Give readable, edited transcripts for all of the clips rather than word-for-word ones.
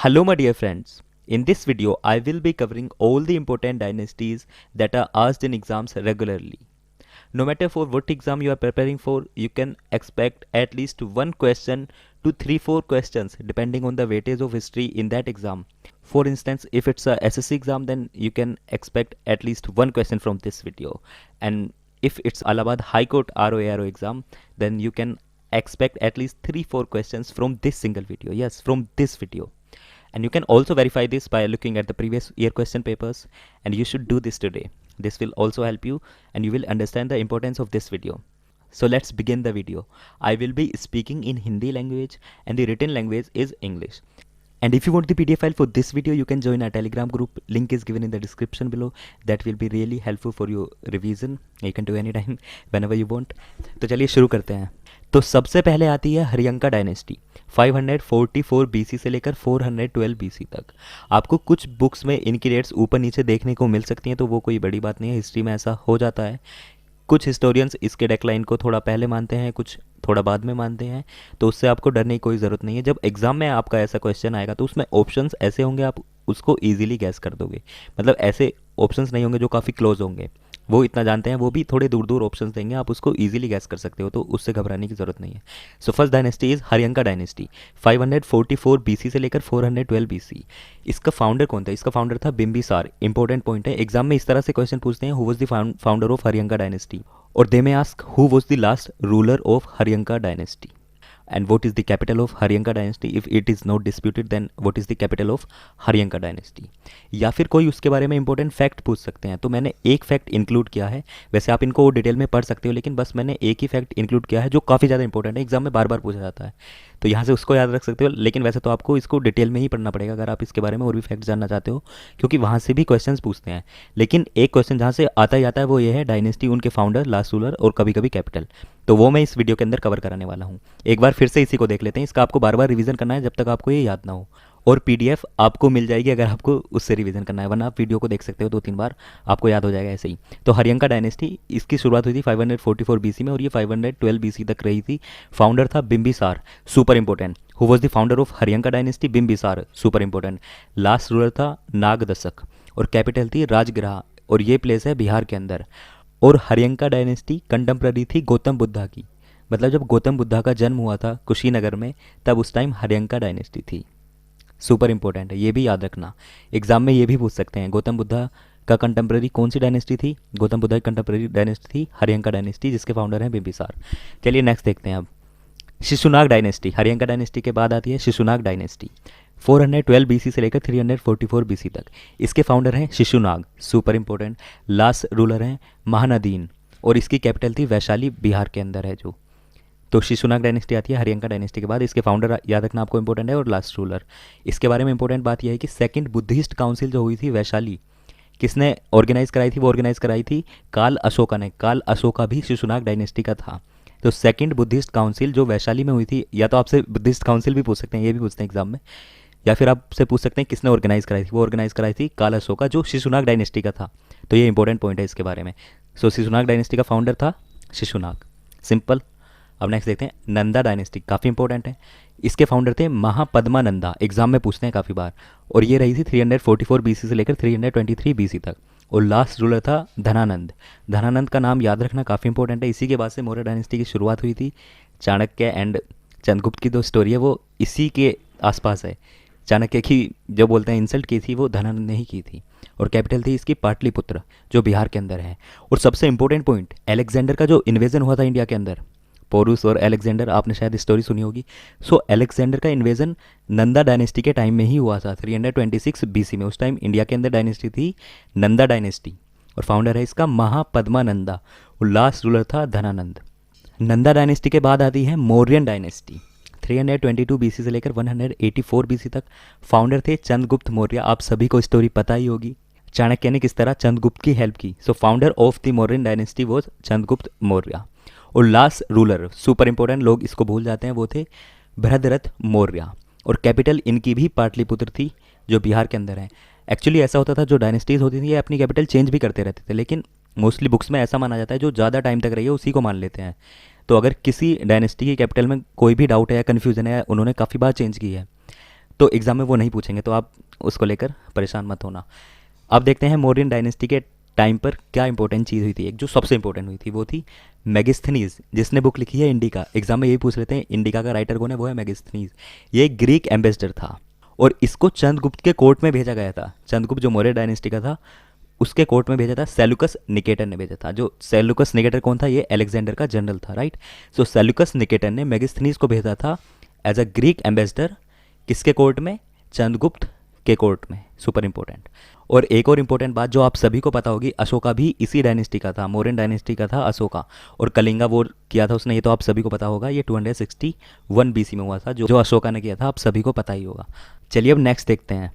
Hello, my dear friends. In this video, I will be covering all the important dynasties that are asked in exams regularly. No matter for what exam you are preparing for, you can expect at least one question to 3-4 questions depending on the weightage of history in that exam. For instance, if it's a SSC exam, then you can expect at least one question from this video. And if it's Allahabad High Court ROARO exam, then you can expect at least 3-4 questions from this single video. Yes, from this video. And you can also verify this by looking at the previous year question papers, and you should do this today. This will also help you and you will understand the importance of this video. So let's begin the video. I will be speaking in Hindi language and the written language is English. And if you want the PDF file for this video, you can join our Telegram group. Link is given in the description below. That will be really helpful for your revision. You can do anytime, whenever you want. तो चलिए शुरू करते हैं. तो सबसे पहले आती है हरियंका डायनेस्टी 544 बीसी से लेकर 412 बीसी तक. आपको कुछ बुक्स में इनकी डेट्स ऊपर नीचे देखने को मिल सकती हैं, तो वो कोई बड़ी बात नहीं है. हिस्ट्री में ऐसा हो जाता है. कुछ हिस्टोरियंस इसके डेक्लाइन को थोड़ा पहले मानते हैं, कुछ थोड़ा बाद में मानते हैं, तो उससे आपको डरने की कोई ज़रूरत नहीं है. जब एग्ज़ाम में आपका ऐसा क्वेश्चन आएगा तो उसमें ऑप्शंस ऐसे होंगे, आप उसको ईजिली गैस कर दोगे. मतलब ऐसे ऑप्शंस नहीं होंगे जो काफ़ी क्लोज होंगे. वो इतना जानते हैं, वो भी थोड़े दूर दूर ऑप्शंस देंगे, आप उसको इजीली गैस कर सकते हो, तो उससे घबराने की ज़रूरत नहीं है. So first dynasty is Haryanka dynasty 544 BC से लेकर 412 बीसी. इसका फाउंडर कौन था? इसका फाउंडर था बिम्बिसार. इंपॉर्टेंट पॉइंट है, एग्जाम में इस तरह से क्वेश्चन पूछते हैं, who was the founder of Haryanka dynasty, और दे में ask who was the last ruler of Haryanka dynasty. And what is the capital of Haryanka dynasty? If it is not disputed, then what is the capital of Haryanka dynasty? या फिर कोई उसके बारे में important fact पूछ सकते हैं, तो मैंने एक फैक्ट इंक्लूड किया है. वैसे आप इनको डिटेल में पढ़ सकते हो, लेकिन बस मैंने एक ही फैक्ट इंक्लूड किया है जो काफ़ी ज़्यादा इंपॉर्टेंट है, एग्जाम में बार बार पूछा जाता है, तो यहाँ से उसको याद रख सकते हो. लेकिन वैसे तो आपको इसको डिटेल में ही पढ़ना पड़ेगा अगर आप इसके बारे में और भी फैक्ट जानना चाहते हो, क्योंकि वहाँ से भी क्वेश्चंस पूछते हैं. लेकिन एक क्वेश्चन जहाँ से आता ही आता है वो ये है डायनेस्टी, उनके फाउंडर, लास्ट रूलर और कभी कभी कैपिटल. तो वो मैं इस वीडियो के अंदर कवर कराने वाला हूँ. एक बार फिर से इसी को देख लेते हैं. इसका आपको बार बार रिवीजन करना है जब तक आपको ये याद ना हो, और पीडीएफ आपको मिल जाएगी अगर आपको उससे रिवीजन करना है, वरना आप वीडियो को देख सकते हो 2-3 बार, आपको याद हो जाएगा ऐसे ही. तो हरियंका डायनेस्टी, इसकी शुरुआत हुई थी 544 बीसी में और ये 512 बीसी तक रही थी. फाउंडर था Bimbisara, super important. Who was the founder of Haryanka dynasty? Bimbisara, super important. Last ruler था नागदशक और कैपिटल थी राजगृह, और ये प्लेस है बिहार के अंदर. और हरियंका डायनेस्टी कंटेम्प्ररी थी गौतम बुद्धा की. मतलब जब गौतम बुद्धा का जन्म हुआ था कुशीनगर में, तब उस टाइम हरियंका डायनेस्टी थी. सुपर इंपॉर्टेंट है, ये भी याद रखना. एग्जाम में ये भी पूछ सकते हैं, गौतम बुद्धा का कंटेम्प्ररी कौन सी डायनेस्टी थी? गौतम बुद्धा की कंटेम्प्ररी डायनेस्टी थी हरियंका डायनेस्टी, जिसके फाउंडर हैं बिम्बिसार. चलिए नेक्स्ट देखते हैं अब. शिशुनाग डायनेस्टी, हरियंका डायनेस्टी के बाद आती है शिशुनाग डायनेस्टी 412 बीसी से लेकर 344 बीसी तक. इसके फाउंडर हैं Shishunaga, super important. Last ruler हैं महानदीन, और इसकी कैपिटल थी वैशाली, बिहार के अंदर है जो. तो शिशुनाग डायनेस्टी आती है हरियंका डायनेस्टी के बाद. इसके फाउंडर याद रखना आपको इंपॉर्टेंट है, और लास्ट रूलर. इसके बारे में इंपॉर्टेंट बात यह है कि सेकंड बुद्धिस्ट काउंसिल जो हुई थी वैशाली, किसने ऑर्गेनाइज कराई थी? वो ऑर्गेनाइज कराई थी काल अशोका ने. काल अशोका भी शिशुनाग डायनेस्टी का था. तो सेकंड बुद्धिस्ट काउंसिल जो वैशाली में हुई थी, या तो आपसे बुद्धिस्ट काउंसिल भी पूछ सकते हैं, ये भी पूछते हैं एग्जाम में, या फिर आपसे पूछ सकते हैं किसने ऑर्गेनाइज कराई थी. वो ऑर्गेनाइज कराई थी काल अशोका, जो शिशुनाग डायनेस्टी का था. तो ये इंपॉर्टेंट पॉइंट है इसके बारे में. सो शिशुनाग डायनेस्टी का फाउंडर था शिशुनाग, सिंपल. अब नेक्स्ट देखते हैं नंदा डायनेस्टी, काफ़ी इंपॉर्टेंट है. इसके फाउंडर थे महापद्मानंदा, एग्जाम में पूछते हैं काफ़ी बार, और ये रही थी 344 बीसी से लेकर 323 बीसी तक. और लास्ट रूलर था धनानंद. धनानंद का नाम याद रखना काफ़ी इंपॉर्टेंट है. इसी के बाद से मौर्य डायनेस्टी की शुरुआत हुई थी. चाणक्य एंड चंद्रगुप्त की जो स्टोरी है वो इसी के आसपास है. चाणक्य की जो बोलते हैं इंसल्ट की थी, वो धनानंद ने ही की थी. और कैपिटल थी इसकी पाटलिपुत्र, जो बिहार के अंदर है. और सबसे इंपॉर्टेंट पॉइंट, अलेक्जेंडर का जो इन्वेजन हुआ था इंडिया के अंदर, पोरूस और अलेक्जेंडर, आपने शायद स्टोरी सुनी होगी. सो अलेक्जेंडर का इन्वेजन नंदा डायनेस्टी के टाइम में ही हुआ था 326 बीसी में. उस टाइम इंडिया के अंदर डायनेस्टी थी नंदा डायनेस्टी, और फाउंडर है इसका महापद्मानंदा, और लास्ट रूलर था धनानंद. नंदा डायनेस्टी के बाद आती है मौर्यन डायनेस्टी 322 बीसी से लेकर 184 बीसी तक. फाउंडर थे चंद्रगुप्त मौर्य. आप सभी को स्टोरी पता ही होगी, चाणक्य ने किस तरह चंद्रगुप्त की हेल्प की. So founder of the Mauryan dynasty was Chandragupta Maurya. और लास्ट रूलर, सुपर इंपॉर्टेंट, लोग इसको भूल जाते हैं, वो थे भरतरथ मौर्य. और कैपिटल इनकी भी पाटलिपुत्र थी, जो बिहार के अंदर है. एक्चुअली ऐसा होता था, जो डायनेस्टीज होती थी ये अपनी कैपिटल चेंज भी करते रहते थे, लेकिन मोस्टली बुक्स में ऐसा माना जाता है जो ज़्यादा टाइम तक रही है उसी को मान लेते हैं. तो अगर किसी डायनेस्टी की कैपिटल में कोई भी डाउट है या कन्फ्यूजन है, उन्होंने काफ़ी बार चेंज की है, तो एग्जाम में वो नहीं पूछेंगे, तो आप उसको लेकर परेशान मत होना। अब देखते हैं मौर्यन डायनेस्टी के टाइम पर क्या इंपॉर्टेंट चीज़ हुई थी। एक जो सबसे इंपॉर्टेंट हुई थी वो थी मेगिस्थनीज, जिसने बुक लिखी है इंडिका। एग्जाम में यही पूछ लेते हैं इंडिका का राइटर कौन है, वो है मेगिस्थनीज। ये एक ग्रीक एम्बेसडर था और इसको चंद्रगुप्त के कोर्ट में भेजा गया था। चंद्रगुप्त जो मौर्य डायनेस्टी का था उसके कोर्ट में भेजा था, सेल्यूकस निकेटर ने भेजा था। जो सेल्यूकस निकेटर कौन था, ये अलेक्जेंडर का जनरल था, राइट। सो सेल्यूकस निकेटर ने मेगिस्थनीज को भेजा था एज अ ग्रीक एम्बेसडर, किसके कोर्ट में, चंद्रगुप्त के कोर्ट में। Super important. और एक और इंपॉर्टेंट बात जो आप सभी को पता होगी, अशोका भी इसी डायनेस्टी का था, मौर्यन डायनेस्टी का था अशोका। और कलिंगा वॉर किया था उसने, ये तो आप सभी को पता होगा। ये 261 बीसी में हुआ था, जो अशोका ने किया था, आप सभी को पता ही होगा। चलिए अब नेक्स्ट देखते हैं,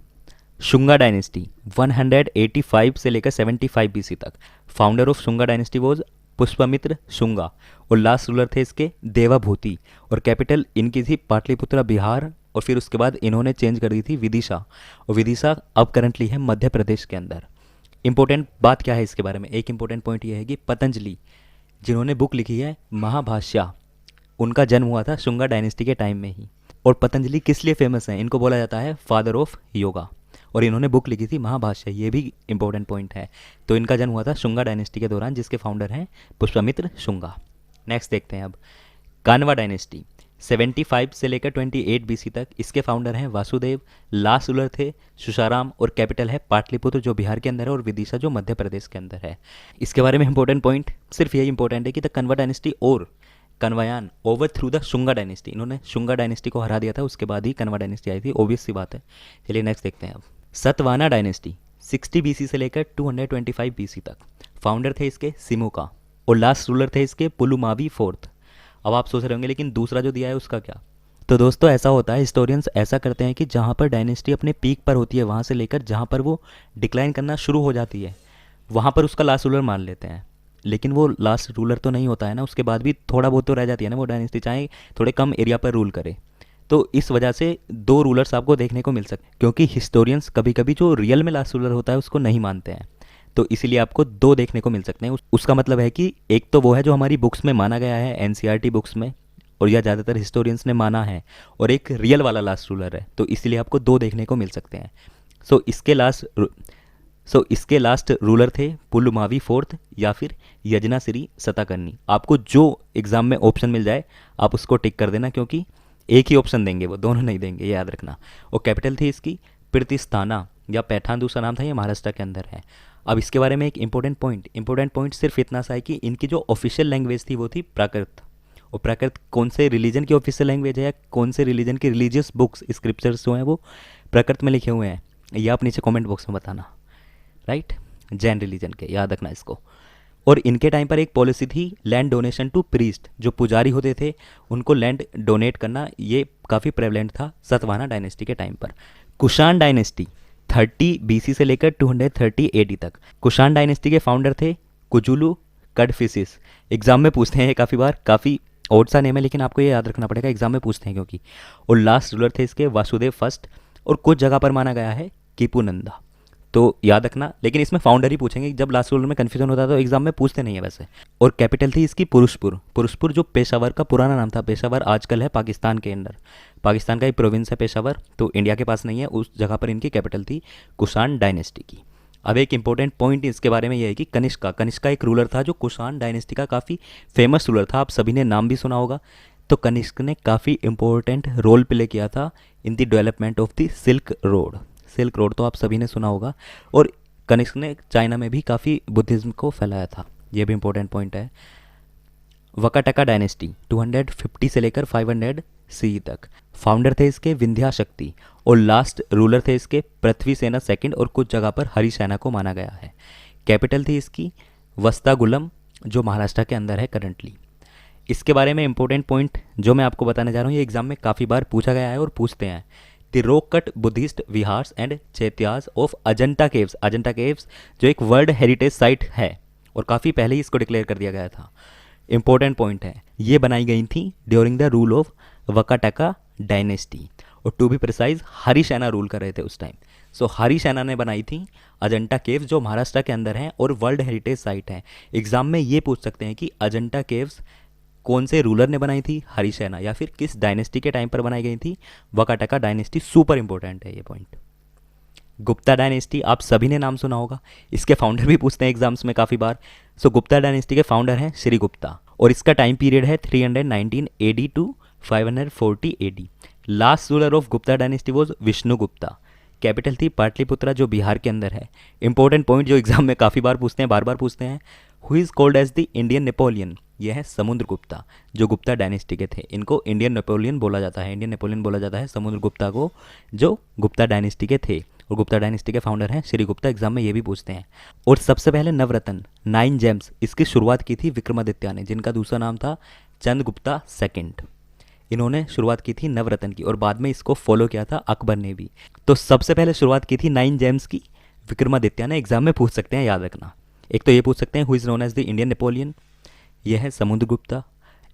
शुंगा डायनेस्टी 185 से लेकर 75 बीसी तक। Founder of Shunga dynasty was Pushyamitra Shunga और लास्ट रूलर थे इसके देवाभूति। और कैपिटल इनकी थी पाटलिपुत्रा बिहार, और फिर उसके बाद इन्होंने चेंज कर दी थी विदिशा, और विदिशा अब करंटली है मध्य प्रदेश के अंदर। इंपॉर्टेंट बात क्या है इसके बारे में, एक इंपॉर्टेंट पॉइंट ये है कि पतंजलि जिन्होंने बुक लिखी है महाभाष्या, उनका जन्म हुआ था शुंगा डायनेस्टी के टाइम में ही। और पतंजलि किस लिए फेमस हैं, इनको बोला जाता है फादर ऑफ योगा, और इन्होंने बुक लिखी थी महाभाष्य, ये भी इंपॉर्टेंट पॉइंट है। तो इनका जन्म हुआ था शुंगा डायनेस्टी के दौरान, जिसके फाउंडर हैं पुष्पमित्र शुंगा। नेक्स्ट देखते हैं अब कानवा डायनेस्टी 75 से लेकर 28 बीसी तक। इसके फाउंडर हैं वासुदेव, लास्ट रूलर थे सुशाराम, और कैपिटल है पाटलिपुत्र जो बिहार के अंदर है, और विदिशा जो मध्य प्रदेश के अंदर है। इसके बारे में इंपॉर्टेंट पॉइंट सिर्फ यही इंपॉर्टेंट है कि द कनवा डायनेस्टी और Kanvayana overthrew the Shunga dynasty, इन्होंने शुंगा डायनेस्टी को हरा दिया था, उसके बाद ही कनवा डायनेस्टी आई थी, ऑब्वियस सी बात है। चलिए नेक्स्ट देखते हैं अब सतवाना डायनेस्टी 60 बीसी से लेकर 225 बीसी तक। फाउंडर थे इसके सिमुका और लास्ट रूलर थे इसके पुलुमावी फोर्थ। अब आप सोच रहे होंगे लेकिन दूसरा जो दिया है उसका क्या। तो दोस्तों ऐसा होता है, हिस्टोरियंस ऐसा करते हैं कि जहाँ पर डायनेस्टी अपने पीक पर होती है वहाँ से लेकर जहाँ पर वो डिक्लाइन करना शुरू हो जाती है वहाँ पर उसका लास्ट रूलर मान लेते हैं। लेकिन वो लास्ट रूलर तो नहीं होता है ना, उसके बाद भी थोड़ा बहुत तो रह जाती है ना वो डायनेस्टी, चाहे थोड़े कम एरिया पर रूल करे। तो इस वजह से दो रूलर्स आपको देखने को मिल सकते हैं, क्योंकि हिस्टोरियंस कभी कभी जो रियल में लास्ट रूलर होता है उसको नहीं मानते हैं। तो इसीलिए आपको दो देखने को मिल सकते हैं। उसका मतलब है कि एक तो वो है जो हमारी बुक्स में माना गया है, एनसीईआरटी बुक्स में, और या ज़्यादातर हिस्टोरियंस ने माना है, और एक रियल वाला लास्ट रूलर है। तो इसलिए आपको दो देखने को मिल सकते हैं। सो इसके लास्ट रूलर थे पुलुमावी फोर्थ या फिर यजनासिरी सताकर्णी। आपको जो एग्जाम में ऑप्शन मिल जाए आप उसको टिक कर देना, क्योंकि एक ही ऑप्शन देंगे, वो दोनों नहीं देंगे, ये याद रखना। और कैपिटल थी इसकी पिरतिस्ताना या पैठान, दूसरा नाम था, ये महाराष्ट्र के अंदर है। अब इसके बारे में एक इंपॉर्टेंट पॉइंट सिर्फ इतना सा है कि इनकी जो ऑफिशियल लैंग्वेज थी वो थी प्राकृत। और प्राकृत कौन से रिलीजन की ऑफिशियल लैंग्वेज है या कौन से रिलीजन की रिलीजियस बुक्स स्क्रिप्चर्स जो हैं वो प्राकृत में लिखे हुए हैं, ये आप नीचे कमेंट बॉक्स में बताना, राइट। जैन रिलीजन के, याद रखना इसको। और इनके टाइम पर एक पॉलिसी थी लैंड डोनेशन टू प्रीस्ट, जो पुजारी होते थे उनको लैंड डोनेट करना, ये काफ़ी प्रेवलेंट था सतवाहना डायनेस्टी के टाइम पर। कुषाण डायनेस्टी 30 बीसी से लेकर 230 एडी तक। कुषाण डायनेस्टी के फाउंडर थे कुजुलू कडफिसिस। एग्जाम में पूछते हैं ये काफ़ी बार, काफ़ी ओड सा नेम है लेकिन आपको ये याद रखना पड़ेगा, एग्जाम में पूछते हैं क्योंकि। और लास्ट रूलर थे इसके वासुदेव फर्स्ट, और कुछ जगह पर माना गया है कीपूनंदा, तो याद रखना। लेकिन इसमें फाउंडर ही पूछेंगे, जब लास्ट रूलर में कन्फ्यूजन होता है तो एग्जाम में पूछते नहीं है वैसे। और कैपिटल थी इसकी पुरुषपुर जो पेशावर का पुराना नाम था। पेशावर आजकल है पाकिस्तान के अंदर, पाकिस्तान का ही प्रोविंस है पेशावर, तो इंडिया के पास नहीं है। उस जगह पर इनकी कैपिटल थी कुषाण डायनेस्टी की। अब एक इंपॉर्टेंट पॉइंट इसके बारे में यह है कि कनिष्का एक रूलर था जो कुषाण डायनेस्टी का काफ़ी फेमस रूलर था, आप सभी ने नाम भी सुना होगा। तो कनिष्क ने काफ़ी इंपॉर्टेंट रोल प्ले किया था in the development of the silk road तो आप सभी ने सुना होगा। और कनिष्क ने चाइना में भी काफ़ी बुद्धिज्म को फैलाया था, यह भी इंपॉर्टेंट पॉइंट है। वकाटका डायनेस्टी 250 से लेकर 500 सी तक। फाउंडर थे इसके विंध्या शक्ति, और लास्ट रूलर थे इसके पृथ्वी सेना सेकंड, और कुछ जगह पर हरिसेना को माना गया है। कैपिटल थी इसकी वस्तागुलम जो महाराष्ट्र के अंदर है करंटली। इसके बारे में इंपॉर्टेंट पॉइंट जो मैं आपको बताने जा रहा हूँ, ये एग्जाम में काफ़ी बार पूछा गया है और पूछते हैं। The rock cut Buddhist viharas and chaityas of Ajanta caves जो एक वर्ल्ड हेरिटेज साइट है और काफ़ी पहले ही इसको डिक्लेयर कर दिया गया था। इंपॉर्टेंट पॉइंट है, ये बनाई गई थी during the rule of Vakataka dynasty, और to be precise Harisena rule कर रहे थे उस टाइम। सो हरिसेना ने बनाई थी अजंता केव्स जो महाराष्ट्र के अंदर हैं और वर्ल्ड हेरिटेज साइट है। एग्जाम में ये पूछ सकते हैं कि अजंता केव्स कौन से रूलर ने बनाई थी? हरिसेना। या फिर किस डायनेस्टी के टाइम पर बनाई गई थी? वाकाटका डायनेस्टी। सुपर इंपॉर्टेंट है ये पॉइंट। गुप्ता डायनेस्टी आप सभी ने नाम सुना होगा, इसके फाउंडर भी पूछते हैं एग्जाम्स में काफ़ी बार। सो गुप्ता डायनेस्टी के फाउंडर हैं श्री गुप्ता और इसका टाइम पीरियड है 319 AD to 540 AD। Last ruler of Gupta dynasty was Vishnu Gupta. Capital थी पाटलिपुत्रा जो बिहार के अंदर है। इंपॉर्टेंट पॉइंट जो एग्जाम में काफ़ी बार पूछते हैं, बार बार पूछते हैं, who is called as the Indian Napoleon? यह है समुद्रगुप्ता जो गुप्ता डायनेस्टी के थे। इनको इंडियन नेपोलियन बोला जाता है, इंडियन नेपोलियन बोला जाता है समुद्रगुप्ता को जो गुप्ता डायनेस्टी के थे। और गुप्ता डायनेस्टी के फाउंडर हैं श्री गुप्ता। एग्जाम में ये भी पूछते हैं। और सबसे पहले नवरत्न 9 जेम्स इसकी शुरुआत की थी विक्रमादित्य ने, जिनका दूसरा नाम था चंद्रगुप्ता सेकंड। इन्होंने शुरुआत की थी नवरत्न की और बाद में इसको फॉलो किया था अकबर ने भी। तो सबसे पहले शुरुआत की थी 9 जेम्स की विक्रमादित्य ने। एग्जाम में पूछ सकते हैं, याद रखना। एक तो ये पूछ सकते हैं who is known as the Indian Napoleon? यह है समुद्रगुप्ता।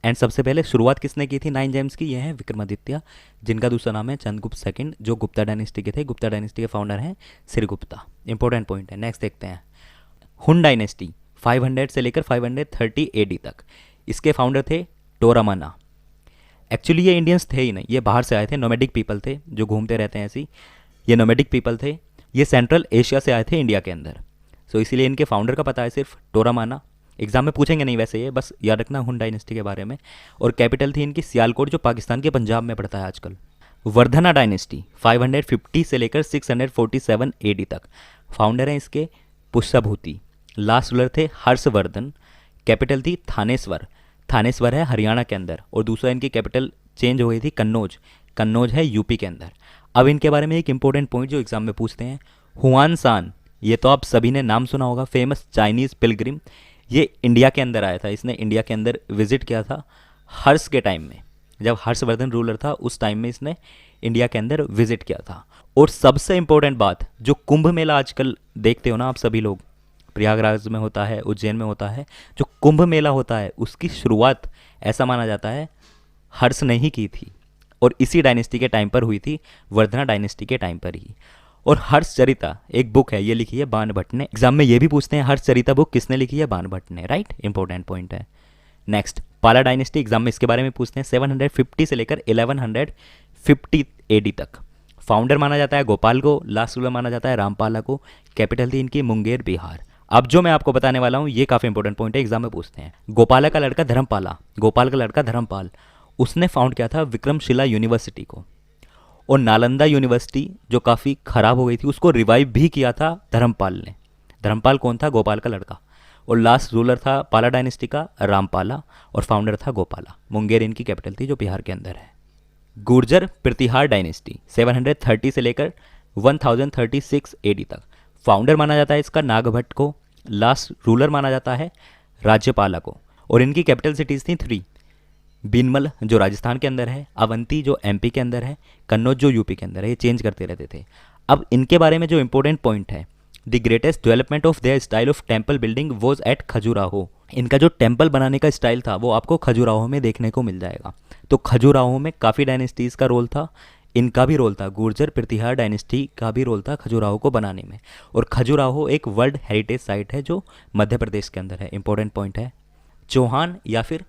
एंड सबसे पहले शुरुआत किसने की थी 9 जेम्स की? यह है विक्रमादित्य, जिनका दूसरा नाम है चंद्रगुप्त सेकंड जो गुप्ता डायनेस्टी के थे। गुप्ता डायनेस्टी के फाउंडर हैं श्री गुप्ता। इंपॉर्टेंट पॉइंट है। नेक्स्ट देखते हैं हुन डायनेस्टी 500 से लेकर 530 AD तक। इसके फाउंडर थे टोरामाना। एक्चुअली ये इंडियंस थे ही नहीं, ये बाहर से आए थे, नोमैडिक पीपल थे जो घूमते रहते हैं ऐसी। ये नोमैडिक पीपल थे, ये सेंट्रल एशिया से आए थे इंडिया के अंदर। सो इसीलिए इनके फाउंडर का पता है सिर्फ टोरामाना। एग्जाम में पूछेंगे नहीं वैसे, ये बस याद रखना हुन डायनेस्टी के बारे में। और कैपिटल थी इनकी सियालकोट जो पाकिस्तान के पंजाब में पड़ता है आजकल। वर्धना डायनेस्टी 550 से लेकर 647 AD तक। फाउंडर हैं इसके पुष्यभूति। लास्ट रूलर थे हर्षवर्धन। कैपिटल थी थानेश्वर। थानेश्वर है हरियाणा के अंदर। और दूसरा इनकी कैपिटल चेंज हो गई थी कन्नौज। कन्नौज है यूपी के अंदर। अब इनके बारे में एक इंपॉर्टेंट पॉइंट जो एग्जाम में पूछते हैं, हुआन सान। ये तो आप सभी ने नाम सुना होगा, फेमस चाइनीज़ पिलग्रिम। ये इंडिया के अंदर आया था, इसने इंडिया के अंदर विजिट किया था हर्ष के टाइम में। जब हर्षवर्धन रूलर था उस टाइम में इसने इंडिया के अंदर विजिट किया था। और सबसे इंपॉर्टेंट बात, जो कुंभ मेला आजकल देखते हो ना आप सभी लोग, प्रयागराज में होता है, उज्जैन में होता है, जो कुंभ मेला होता है उसकी शुरुआत ऐसा माना जाता है हर्ष ने ही की थी। और इसी डायनेस्टी के टाइम पर हुई थी, वर्धना डायनेस्टी के टाइम पर ही। और हर्षचरिता एक बुक है, ये लिखी है बाण भट्ट ने। एग्जाम में ये भी पूछते हैं हर्षचरिता बुक किसने लिखी है? बाण भट्ट ने। राइट, इंपॉर्टेंट पॉइंट है। नेक्स्ट पाला डायनेस्टी। एग्जाम में इसके बारे में पूछते हैं 750 से लेकर 1150 AD तक। फाउंडर माना जाता है गोपाल को। लास्ट रूलर माना जाता है रामपाला को। कैपिटल थी इनकी मुंगेर बिहार। अब जो मैं आपको बताने वाला हूँ ये काफ़ी इंपॉर्टेंट पॉइंट है, एग्जाम में पूछते हैं। गोपाला का लड़का धर्मपाला, गोपाल का लड़का धर्मपाल, उसने फाउंड किया था विक्रमशिला यूनिवर्सिटी को। और नालंदा यूनिवर्सिटी जो काफ़ी ख़राब हो गई थी उसको रिवाइव भी किया था धर्मपाल ने। धर्मपाल कौन था? गोपाल का लड़का। और लास्ट रूलर था पाला डायनेस्टी का रामपाला और फाउंडर था गोपाला। मुंगेर इनकी कैपिटल थी जो बिहार के अंदर है। गुर्जर प्रतिहार डायनेस्टी 730 से लेकर 1036 AD तक। फाउंडर माना जाता है इसका नागभट्ट को। लास्ट रूलर माना जाता है राज्यपाला को। और इनकी कैपिटल सिटीज़ थी 3, बीनमल जो राजस्थान के अंदर है, अवंती जो MP के अंदर है, कन्नौज जो यूपी के अंदर है। ये चेंज करते रहते थे। अब इनके बारे में जो इंपॉर्टेंट पॉइंट है, the greatest development of their style of temple building was at Khajuraho. इनका जो टेम्पल बनाने का स्टाइल था वो आपको खजुराहो में देखने को मिल जाएगा। तो खजुराहो में काफ़ी डायनेस्टीज़ का रोल था, इनका भी रोल था। गुर्जर प्रतिहार डायनेस्टी का भी रोल था खजुराहो को बनाने में। और खजुराहो एक वर्ल्ड हेरिटेज साइट है जो मध्य प्रदेश के अंदर है। इंपॉर्टेंट पॉइंट है। चौहान या फिर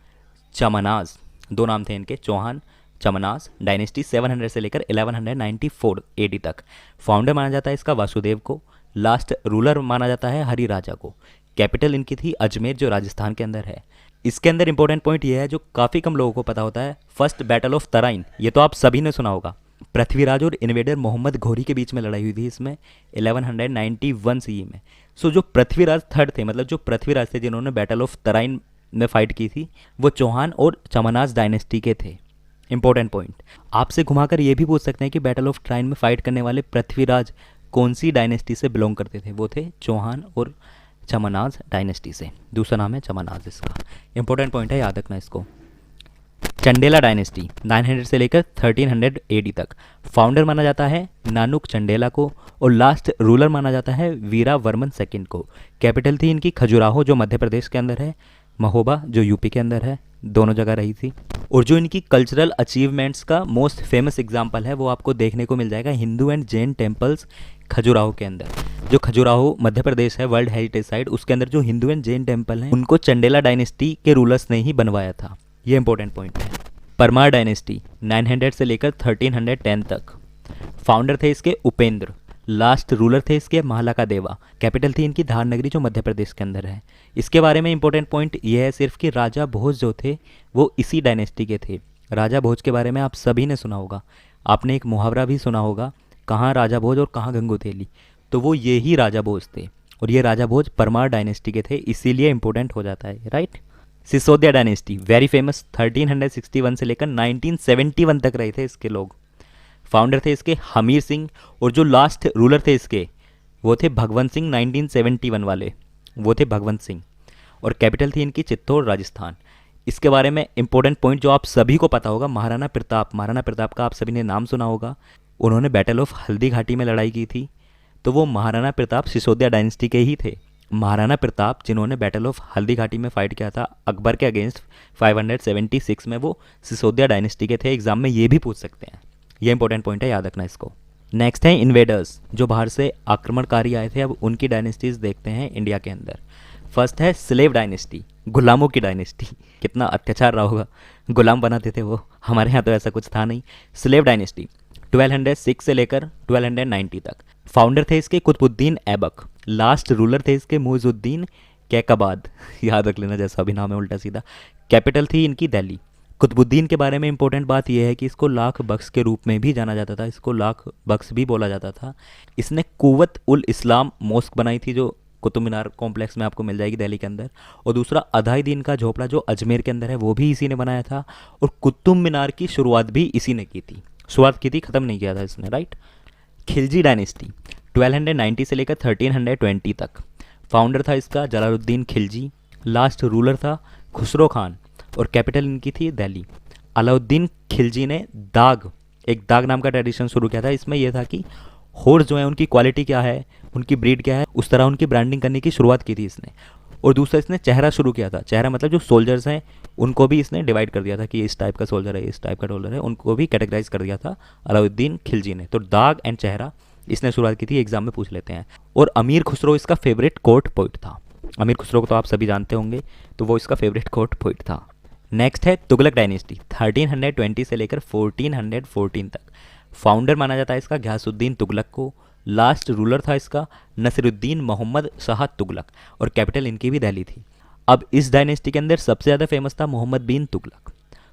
चमनाज, दो नाम थे इनके, चौहान चमनाज डायनेस्टी 700 से लेकर 1194 AD तक। फाउंडर माना जाता है इसका वासुदेव को। लास्ट रूलर माना जाता है हरि राजा को। कैपिटल इनकी थी अजमेर जो राजस्थान के अंदर है। इसके अंदर इंपॉर्टेंट पॉइंट ये है जो काफ़ी कम लोगों को पता होता है, फर्स्ट बैटल ऑफ तराइन। ये तो आप सभी ने सुना होगा। पृथ्वीराज और इन्वेडर मोहम्मद घोरी के बीच में लड़ाई हुई थी इसमें 1191 CE में। सो जो पृथ्वीराज थर्ड थे, मतलब जो पृथ्वीराज थे जिन्होंने बैटल ऑफ तराइन में फाइट की थी, वो चौहान और चमनाज डायनेस्टी के थे। Important point. आपसे घुमाकर ये भी पूछ सकते हैं कि बैटल ऑफ तराइन में फाइट करने वाले पृथ्वीराज कौन सी डायनेस्टी से बिलोंग करते थे? वो थे चौहान और चमनाज डायनेस्टी से। दूसरा नाम है चमनाज इसका। इंपॉर्टेंट पॉइंट है, याद रखना इसको। चंडेला डायनेस्टी 900 से लेकर 1300 AD तक। फाउंडर माना जाता है नानुक चंडेला को। और लास्ट रूलर माना जाता है वीरा वर्मन सेकंड को। कैपिटल थी इनकी खजुराहो जो मध्य प्रदेश के अंदर है, महोबा जो यूपी के अंदर है, दोनों जगह रही थी। और जो इनकी कल्चरल अचीवमेंट्स का मोस्ट फेमस एग्जाम्पल है वो आपको देखने को मिल जाएगा हिंदू एंड जैन टेम्पल्स खजुराहो के अंदर। जो खजुराहो मध्य प्रदेश है वर्ल्ड हेरिटेज साइट, उसके अंदर जो हिंदू एंड जैन टेम्पल हैं उनको चंडेला डायनेस्टी के रूलर्स ने ही बनवाया था। ये इंपॉर्टेंट पॉइंट है। परमार डायनेस्टी 900 से लेकर 1310 तक। फाउंडर थे इसके उपेंद्र। लास्ट रूलर थे इसके महालका देवा। कैपिटल थी इनकी धार नगरी जो मध्य प्रदेश के अंदर है। इसके बारे में इंपॉर्टेंट पॉइंट ये है सिर्फ कि राजा भोज जो थे वो इसी डायनेस्टी के थे। राजा भोज के बारे में आप सभी ने सुना होगा, आपने एक मुहावरा भी सुना होगा, कहाँ राजा भोज और कहाँ गंगोतेली, तो वो ये ही राजा भोज थे। और ये राजा भोज परमार डायनेस्टी के थे, इसीलिए इंपॉर्टेंट हो जाता है, right. Sisodia dynasty very famous, 1361 से लेकर 1971 तक रहे थे इसके लोग। फाउंडर थे इसके हमीर सिंह, और जो लास्ट रूलर थे इसके वो थे भगवंत सिंह 1971 वाले, वो थे भगवंत सिंह। और कैपिटल थी इनकी चित्तौड़ राजस्थान। इसके बारे में इंपॉर्टेंट पॉइंट जो आप सभी को पता होगा, महाराणा प्रताप। महाराणा प्रताप का आप सभी ने नाम सुना होगा, उन्होंने बैटल ऑफ हल्दी घाटी में लड़ाई की थी, तो वो महाराणा प्रताप सिसोदिया डायनेस्टी के ही थे। महाराणा प्रताप जिन्होंने बैटल ऑफ हल्दी घाटी में फाइट किया था अकबर के अगेंस्ट 576 में, वो सिसोदिया डायनेस्टी के थे। एग्जाम में ये भी पूछ सकते हैं, ये इंपॉर्टेंट पॉइंट है, याद रखना इसको। नेक्स्ट है इन्वेडर्स, जो बाहर से आक्रमणकारी आए थे। अब उनकी डायनेस्टीज देखते हैं इंडिया के अंदर। फर्स्ट है स्लेव डायनेस्टी, गुलामों की डायनेस्टी। कितना अत्याचार रहा होगा, गुलाम बनाते थे वो, हमारे यहाँ तो ऐसा कुछ था नहीं। स्लेव डायनेस्टी 1206 से लेकर 1290 तक। फाउंडर थे इसके कुतुबुद्दीन ऐबक। लास्ट रूलर थे इसके मुइजुद्दीन कैकबाद, याद रख लेना जैसा भी नाम है उल्टा सीधा। कैपिटल थी इनकी दिल्ली। कुतुबुद्दीन के बारे में इंपॉर्टेंट बात यह है कि इसको लाख बख्श के रूप में भी जाना जाता था, इसको लाख बख्श भी बोला जाता था। इसने कुव्वत उल इस्लाम मॉस्क बनाई थी, जो कुतुब मीनार कॉम्प्लेक्स में आपको मिल जाएगी दिल्ली के अंदर। और दूसरा अधाई दिन का झोपड़ा जो अजमेर के अंदर है, वो भी इसी ने बनाया था। और कुतुब मीनार की शुरुआत भी इसी ने की थी, शुरुआत की थी, ख़त्म नहीं किया था इसने, राइट। खिलजी डायनेस्टी 1290 से लेकर 1320 तक। फाउंडर था इसका जलालुद्दीन खिलजी। लास्ट रूलर था खुसरो खान, और कैपिटल इनकी थी दिल्ली। अलाउद्दीन खिलजी ने एक दाग नाम का ट्रेडिशन शुरू किया था। इसमें यह था कि हॉर्स जो है उनकी क्वालिटी क्या है, उनकी ब्रीड क्या है, उस तरह उनकी ब्रांडिंग करने की शुरुआत की थी इसने। और दूसरा इसने चेहरा शुरू किया था। चेहरा मतलब जो सोल्जर्स हैं उनको भी इसने डिवाइड कर दिया था कि इस टाइप का सोल्जर है, इस टाइप का सोल्जर है, उनको भी कैटेगराइज कर दिया था अलाउद्दीन खिलजी ने। तो दाग एंड चेहरा इसने शुरुआत की थी, एग्जाम में पूछ लेते हैं। और अमीर खुसरो इसका फेवरेट कोर्ट पोइट था। अमीर खुसरो को तो आप सभी जानते होंगे, तो वो इसका फेवरेट कोर्ट पोइट था। नेक्स्ट है तुगलक डायनेस्टी 1320 से लेकर 1414 तक। फाउंडर माना जाता है इसका घियासुद्दीन तुगलक को। लास्ट रूलर था इसका नसीरुद्दीन मोहम्मद शाह तुगलक, और कैपिटल इनकी भी दिल्ली थी। अब इस डायनेस्टी के अंदर सबसे ज़्यादा फेमस था मोहम्मद बिन तुगलक।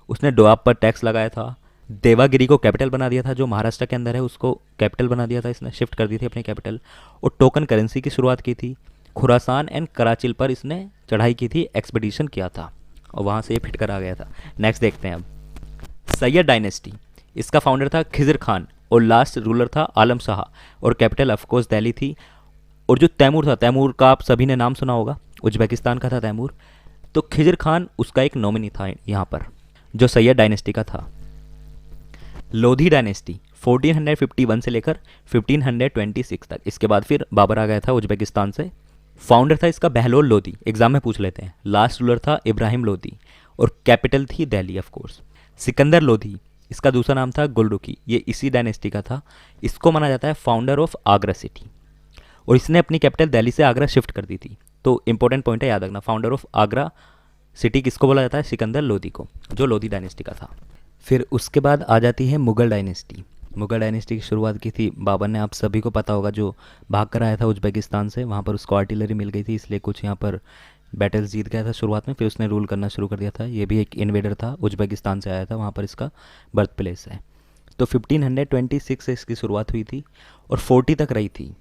उसने दोआब पर टैक्स लगाया था, देवागिरी को कैपिटल बना दिया था, जो महाराष्ट्र के अंदर है उसको कैपिटल बना दिया था इसने, शिफ्ट कर दी थी अपनी कैपिटल। और टोकन करेंसी की शुरुआत की थी। खुरासान एंड कराचिल पर इसने चढ़ाई की थी, एक्सपीडिशन किया था, और वहाँ से ये फिट कर आ गया था। नेक्स्ट देखते हैं अब सैयद डायनेस्टी। इसका फाउंडर था खिजर खान, और लास्ट रूलर था आलम शाह, और कैपिटल ऑफकोर्स दिल्ली थी। और जो तैमूर था, तैमूर का आप सभी ने नाम सुना होगा, उज्बेकिस्तान का था तैमूर। तो खिजर खान उसका एक नॉमिनी था यहाँ पर, जो सैयद डायनेस्टी का था। लोधी डायनेस्टी 1451 से लेकर 1526 तक। इसके बाद फिर बाबर आ गया था उज्बेकिस्तान से। फाउंडर था इसका बहलोल लोधी, एग्जाम में पूछ लेते हैं। लास्ट रूलर था इब्राहिम लोधी, और कैपिटल थी दिल्ली ऑफ कोर्स। सिकंदर लोधी, इसका दूसरा नाम था गुलरुखी, ये इसी डायनेस्टी का था। इसको माना जाता है फाउंडर ऑफ आगरा सिटी, और इसने अपनी कैपिटल दिल्ली से आगरा शिफ्ट कर दी थी। तो इंपॉर्टेंट पॉइंट है, याद रखना, फाउंडर ऑफ आगरा सिटी किसको बोला जाता है? सिकंदर लोधी को, जो लोधी डायनेस्टी का था। फिर उसके बाद आ जाती है मुगल डायनेस्टी। मुगल डायनेस्टी की शुरुआत की थी बाबर ने, आप सभी को पता होगा, जो भाग कर आया था उज्बेकिस्तान से। वहाँ पर उसको आर्टिलरी मिल गई थी, इसलिए कुछ यहाँ पर बैटल्स जीत गया था शुरुआत में, फिर उसने रूल करना शुरू कर दिया था। ये भी एक इन्वेडर था, उज्बेकिस्तान से आया था, वहाँ पर इसका बर्थ प्लेस है। तो 1526 से इसकी शुरुआत हुई थी और 40 तक रही थी।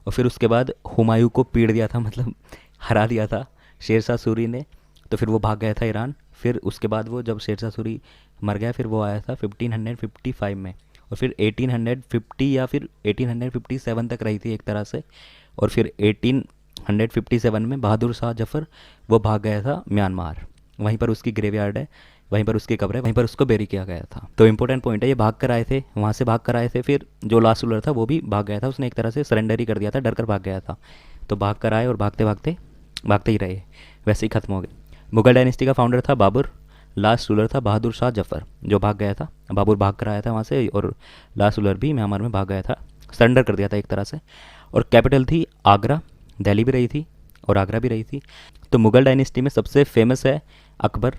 और फिर उसके बाद हुमायूं को पीड़ दिया था, मतलब हरा दिया था शेरशाह सूरी ने, तो फिर वो भाग गया था ईरान। फिर उसके बाद वो जब शेरशाह सूरी मर गया, फिर वो आया था 1555 में, और फिर 1850 या फिर 1857 तक रही थी एक तरह से। और फिर 1857 में बहादुर शाह जफ़र वो भाग गया था म्यांमार, वहीं पर उसकी ग्रेवयार्ड है, वहीं पर उसकी कब्र है, वहीं पर उसको बेरी किया गया था। तो इंपॉर्टेंट पॉइंट है, ये भाग कर आए थे, वहाँ से भाग कर आए थे। फिर जो लास्ट रूलर था वो भी भाग गया था, उसने एक तरह से सरेंडर ही कर दिया था, डर कर भाग गया था। तो भाग कर आए और भागते भागते भागते ही रहे, वैसे ही ख़त्म हो गए। मुगल डायनेस्टी का फाउंडर था बाबर, लास्ट रूलर था बहादुर शाह जफ़र, जो भाग गया था। बाबर भाग कर आया था वहाँ से, और लास्ट रूलर भी म्यांमार में भाग गया था, सरेंडर कर दिया था एक तरह से। और कैपिटल थी आगरा, दिल्ली भी रही थी और आगरा भी रही थी। तो मुगल डायनेस्टी में सबसे फेमस है अकबर,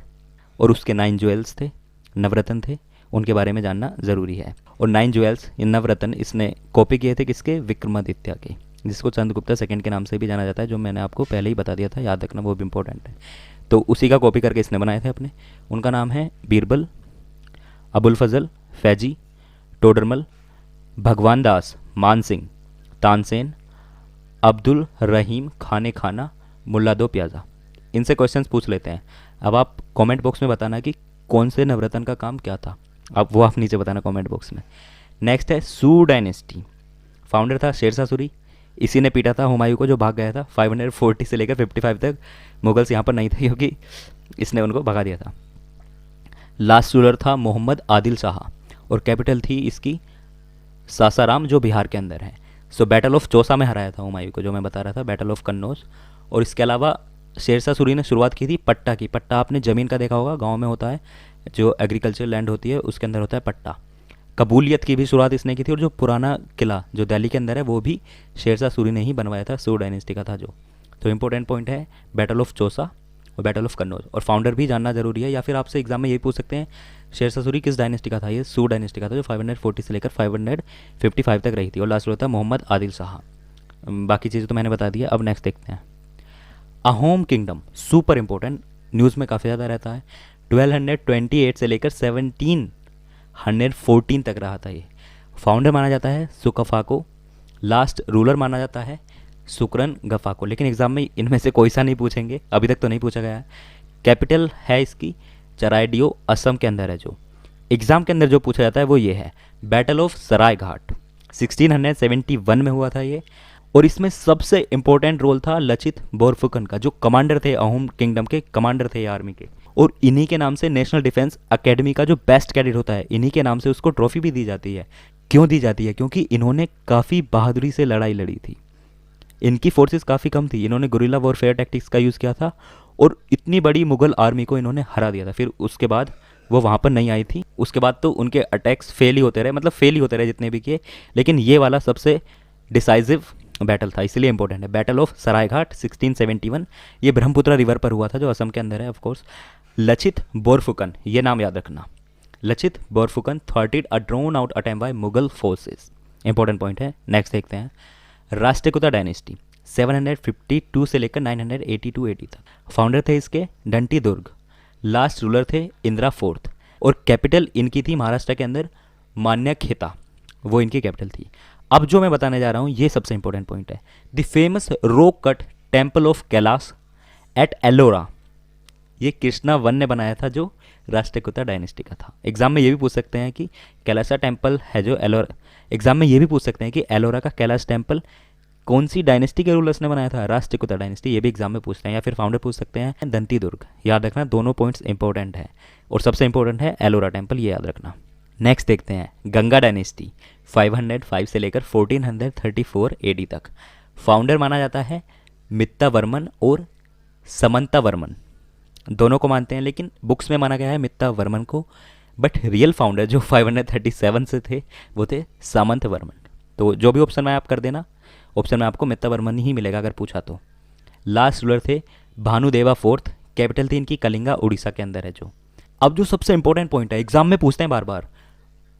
और उसके 9 ज्वेल्स थे, नवरत्न थे, उनके बारे में जानना ज़रूरी है। और 9 ज्वेल्स या नवरत्न इसने कॉपी किए थे किसके? विक्रमादित्य के, जिसको चंद्रगुप्ता सेकंड के नाम से भी जाना जाता है, जो मैंने आपको पहले ही बता दिया था, याद रखना, वो भी इंपॉर्टेंट है। तो उसी का कॉपी करके इसने बनाए थे अपने। उनका नाम है बीरबल, अबुल फजल, फैजी, टोडरमल, भगवान दास, मान सिंह, तानसेन, अब्दुल रहीम खाने खाना, मुल्ला दो प्याजा। इनसे क्वेश्चंस पूछ लेते हैं। अब आप कमेंट बॉक्स में बताना कि कौन से नवरत्न का काम क्या था, अब वो आप नीचे बताना कमेंट बॉक्स में। नेक्स्ट है सू डायनेस्टी। फाउंडर था शेरशाह सूरी, इसी ने पीटा था हुमायूं को जो भाग गया था 540 से लेकर 55 तक। मुगल्स यहाँ पर नहीं थे क्योंकि इसने उनको भगा दिया था। लास्ट रूलर था मोहम्मद आदिल शाह और कैपिटल थी इसकी सासाराम, जो बिहार के अंदर है। सो बैटल ऑफ चौसा में हराया था हुमायूं को, जो मैं बता रहा था, बैटल ऑफ कन्नौज। और इसके अलावा शेरशाह सूरी ने शुरुआत की थी पट्टा की। पट्टा आपने ज़मीन का देखा होगा, गांव में होता है, जो एग्रीकल्चर लैंड होती है उसके अंदर होता है पट्टा। कबूलियत की भी शुरुआत इसने की थी, और जो पुराना किला जो दिल्ली के अंदर है वो भी शेरशाह सूरी ने ही बनवाया था, सू डायनेस्टी का था जो। तो इंपॉर्टेंट पॉइंट है बैटल ऑफ चौसा और बैटल ऑफ कन्नौज। और फाउंडर भी जानना जरूरी है, या फिर आपसे एग्जाम में यही पूछ सकते हैं शेरशाह सूरी किस डायनेस्टी का था? ये सू डायनेस्टी का था, जो 540 से लेकर 555 तक रही थी। और लास्ट होता है मोहम्मद आदिल शाह। बाकी चीज़ें तो मैंने बता दी है। अब नेक्स्ट देखते हैं Ahom kingdom. Super important, news में काफ़ी ज़्यादा रहता है। 1228 से लेकर 1714 तक रहा था ये। फाउंडर माना जाता है सुकफा को, लास्ट रूलर माना जाता है सुकरन गफा को। लेकिन एग्जाम में इनमें से कोई सा नहीं पूछेंगे, अभी तक तो नहीं पूछा गया है। कैपिटल है इसकी चराइडियो, असम के अंदर है। जो एग्जाम के अंदर जो पूछा जाता है वो ये है बैटल ऑफ सराय घाट, 1671 में हुआ था ये। और इसमें सबसे इंपॉर्टेंट रोल था लचित बोरफुकन का, जो कमांडर थे, अहोम किंगडम के कमांडर थे आर्मी के। और इन्हीं के नाम से नेशनल डिफेंस एकेडमी का जो बेस्ट कैडेट होता है, इन्हीं के नाम से उसको ट्रॉफी भी दी जाती है। क्यों दी जाती है? क्योंकि इन्होंने काफ़ी बहादुरी से लड़ाई लड़ी थी। इनकी फोर्सेस काफ़ी कम थी, इन्होंने गुरिल्ला वॉरफेयर टैक्टिक्स का यूज़ किया था और इतनी बड़ी मुगल आर्मी को इन्होंने हरा दिया था। फिर उसके बाद वो वहाँ पर नहीं आई थी, उसके बाद तो उनके अटैक्स फेल ही होते रहे, मतलब फेल ही होते रहे जितने भी किए। लेकिन ये वाला सबसे डिसाइसिव बैटल था, इसलिए इंपॉर्टेंट है। बैटल ऑफ सरायघाट 1671, ये ब्रह्मपुत्र रिवर पर हुआ था, जो असम के अंदर है ऑफ कोर्स। लचित बोरफुकन, ये नाम याद रखना। Lachit Borphukan thwarted a drawn out attempt by Mughal forces. Important point है। नेक्स्ट देखते हैं राष्ट्रकूता डायनेस्टी, 752 से लेकर 982 तक। फाउंडर थे इसके डंटी दुर्ग, लास्ट रूलर थे इंदिरा फोर्थ, और कैपिटल इनकी थी महाराष्ट्र के अंदर मान्यखेता, वो इनकी कैपिटल थी। अब जो मैं बताने जा रहा हूँ ये सबसे इंपॉर्टेंट पॉइंट है। The famous rock cut temple of Kailash at Ellora, ये कृष्णा वन ने बनाया था, जो राष्ट्रकूता डायनेस्टी का था। एग्जाम में ये भी पूछ सकते हैं कि कैलाशा टेम्पल है जो एलोरा, एग्जाम में ये भी पूछ सकते हैं कि एलोरा का कैलाश टेम्पल कौन सी डायनेस्टी के रूलर्स ने बनाया था? राष्ट्रकूता डायनेस्टी, ये भी एग्जाम में पूछते हैं। या फिर फाउंडर पूछ सकते हैं दंती दुर्ग। याद रखना, दोनों पॉइंट्स इंपॉर्टेंट है, और सबसे इंपॉर्टेंट है एलोरा टेम्पल, ये याद रखना। नेक्स्ट देखते हैं गंगा डायनेस्टी, 505 से लेकर 1434 एडी तक। फाउंडर माना जाता है मित्ता वर्मन और समंता वर्मन, दोनों को मानते हैं, लेकिन बुक्स में माना गया है मित्ता वर्मन को। बट रियल फाउंडर जो 537 से थे वो थे सामंत वर्मन। तो जो भी ऑप्शन में आप कर देना, ऑप्शन में आपको मित्ता वर्मन ही मिलेगा अगर पूछा तो। लास्ट रूलर थे भानुदेवा फोर्थ, कैपिटल थी इनकी कलिंगा, उड़ीसा के अंदर है जो। अब जो सबसे इंपॉर्टेंट पॉइंट है, एग्जाम में पूछते हैं बार बार,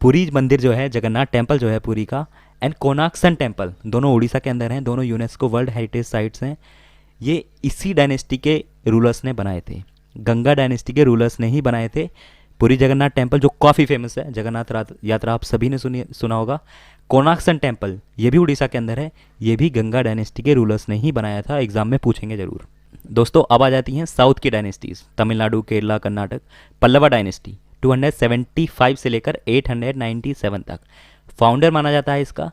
पुरी मंदिर जो है, जगन्नाथ टेम्पल जो है पुरी का, एंड कोनाक्सन टेम्पल, दोनों उड़ीसा के अंदर हैं, दोनों यूनेस्को वर्ल्ड हेरिटेज साइट्स हैं। ये इसी डायनेस्टी के रूलर्स ने बनाए थे, गंगा डायनेस्टी के रूलर्स ने ही बनाए थे। पुरी जगन्नाथ टेम्पल जो काफ़ी फेमस है, जगन्नाथ यात्रा आप सभी ने सुना होगा। कोनाक्सन टेम्पल ये भी उड़ीसा के अंदर है, ये भी गंगा डायनेस्टी के रूलर्स ने ही बनाया था, एग्जाम में पूछेंगे जरूर। दोस्तों अब आ जाती हैं साउथ की डायनेस्टीज, तमिलनाडु, केरला, कर्नाटक। पल्लवा डायनेस्टी 275 से लेकर 897 तक। फाउंडर माना जाता है इसका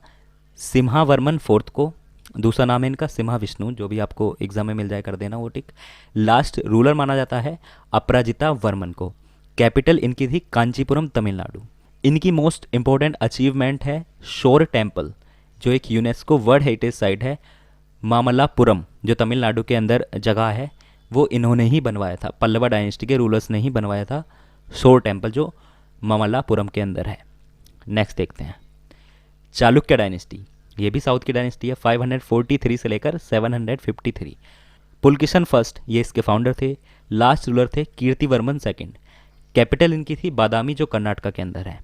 सिम्हावर्मन फोर्थ को, दूसरा नाम है इनका सिम्हा विष्णु, जो भी आपको एग्जाम में मिल जाए कर देना वो टिक। लास्ट रूलर माना जाता है अपराजिता वर्मन को, कैपिटल इनकी थी कांचीपुरम, तमिलनाडु। इनकी मोस्ट इंपॉर्टेंट अचीवमेंट है शोर टेम्पल, जो एक यूनेस्को वर्ल्ड हेरिटेज साइट है। मामल्लापुरम जो तमिलनाडु के अंदर जगह है, वो इन्होंने ही बनवाया था, पल्लवा डायनेस्टी के रूलर्स ने ही बनवाया था शोर टेम्पल, जो मामल्लापुरम के अंदर है। नेक्स्ट देखते हैं चालुक्य डायनेस्टी, ये भी साउथ की डायनेस्टी है, 543 से लेकर 753। पुलकिशन फर्स्ट ये इसके फाउंडर थे। लास्ट रूलर थे कीर्तिवर्मन सेकंड, कैपिटल इनकी थी बादामी जो कर्नाटका के अंदर है।